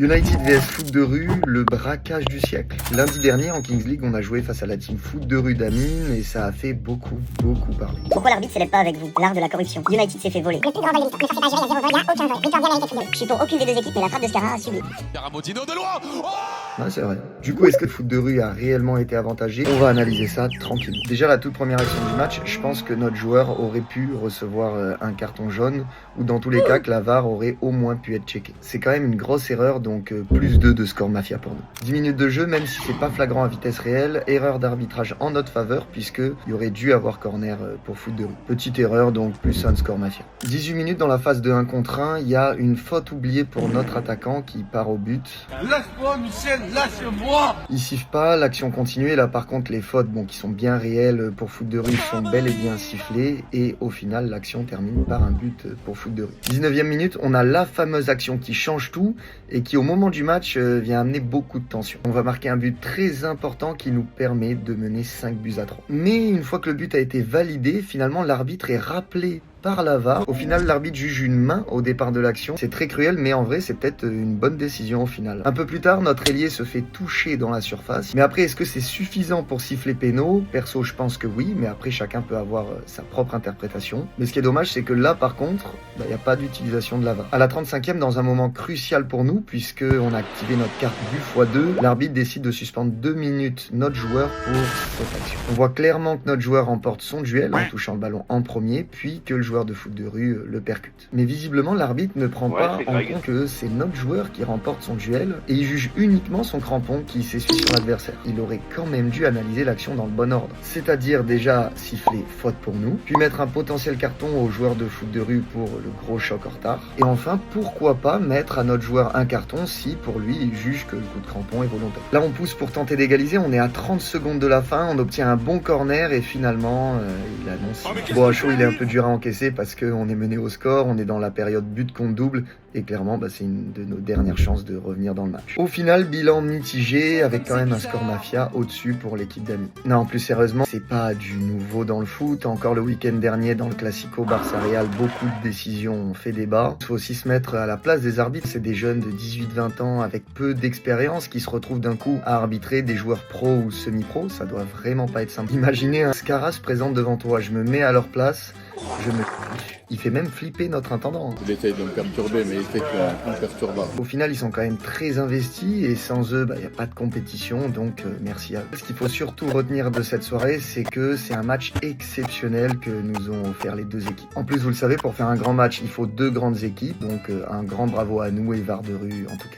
United vs Foot de rue, le braquage du siècle. Lundi dernier en Kings League, on a joué face à la team Foot de rue d'Amine et ça a fait beaucoup parler. Pourquoi l'arbitre s'élève pas avec vous? L'art de la corruption. United s'est fait voler. Le plus grand vol de l'histoire. Ne forcez pas à jurer, il y a 0 vol, il n'y a aucun vol. Victor Diallo a été football. Je suis pour aucune des deux équipes, mais la frappe de Scarra a subi. Caramotino de loin. Ouais, c'est vrai. Du coup, est-ce que le foot de rue a réellement été avantagé? On va analyser ça tranquillement. Déjà, la toute première action du match, je pense que notre joueur aurait pu recevoir un carton jaune, ou dans tous les cas, que la VAR aurait au moins pu être checké. C'est quand même une grosse erreur, donc plus 2 de score mafia pour nous. 10 minutes de jeu, même si c'est pas flagrant à vitesse réelle, erreur d'arbitrage en notre faveur, puisque il y aurait dû avoir corner pour foot de rue. Petite erreur, donc plus 1 de score mafia. 18 minutes dans la phase de 1 contre 1, il y a une faute oubliée pour notre attaquant qui part au but. Lâche-moi, Michel, lâche-moi. Il siffle pas, l'action continue, et là par contre les fautes qui sont bien réelles pour foot de rue sont bel et bien sifflées, et au final l'action termine par un but pour foot de rue. 19e minute, on a la fameuse action qui change tout, et qui au moment du match vient amener beaucoup de tension. On va marquer un but très important qui nous permet de mener 5 buts à 3. Mais une fois que le but a été validé, finalement l'arbitre est rappelé par la VAR. Au final, l'arbitre juge une main au départ de l'action. C'est très cruel, mais en vrai, c'est peut-être une bonne décision au final. Un peu plus tard, notre ailier se fait toucher dans la surface. Mais après, est-ce que c'est suffisant pour siffler péno? Perso, je pense que oui, mais après, chacun peut avoir sa propre interprétation. Mais ce qui est dommage, c'est que là, par contre, il n'y a pas d'utilisation de la VAR. À la 35e, dans un moment crucial pour nous, puisque on a activé notre carte but x2, l'arbitre décide de suspendre 2 minutes notre joueur pour cette action. On voit clairement que notre joueur remporte son duel en touchant le ballon en premier, puis que le joueur de foot de rue le percute. Mais visiblement, l'arbitre ne prend pas en compte que c'est notre joueur qui remporte son duel et il juge uniquement son crampon qui s'essuie sur l'adversaire. Il aurait quand même dû analyser l'action dans le bon ordre. C'est-à-dire déjà siffler faute pour nous, puis mettre un potentiel carton au joueur de foot de rue pour le gros choc en retard. Et enfin, pourquoi pas mettre à notre joueur un carton si pour lui il juge que le coup de crampon est volontaire. Là, on pousse pour tenter d'égaliser, on est à 30 secondes de la fin, on obtient un bon corner et finalement, il annonce. Bon, à chaud, il est un peu dur à encaisser parce qu'on est mené au score, on est dans la période but contre double et clairement c'est une de nos dernières chances de revenir dans le match. Au final, bilan mitigé avec quand même un score mafia au-dessus pour l'équipe d'Ami. Non, plus sérieusement, c'est pas du nouveau dans le foot. Encore le week-end dernier dans le Classico Barça-Real, beaucoup de décisions ont fait débat. Il faut aussi se mettre à la place des arbitres. C'est des jeunes de 18-20 ans avec peu d'expérience qui se retrouvent d'un coup à arbitrer des joueurs pro ou semi-pro. Ça doit vraiment pas être simple. Imaginez un Scarra se présente devant toi, je me mets à leur place, il fait même flipper notre intendant. Il essaye de me perturber, mais il fait qu'on perturbe. Au final, ils sont quand même très investis et sans eux, il n'y a pas de compétition, donc merci à eux. Ce qu'il faut surtout retenir de cette soirée, c'est que c'est un match exceptionnel que nous ont offert les deux équipes. En plus, vous le savez, pour faire un grand match, il faut 2 grandes équipes, donc un grand bravo à nous et VAR de rue en tout cas.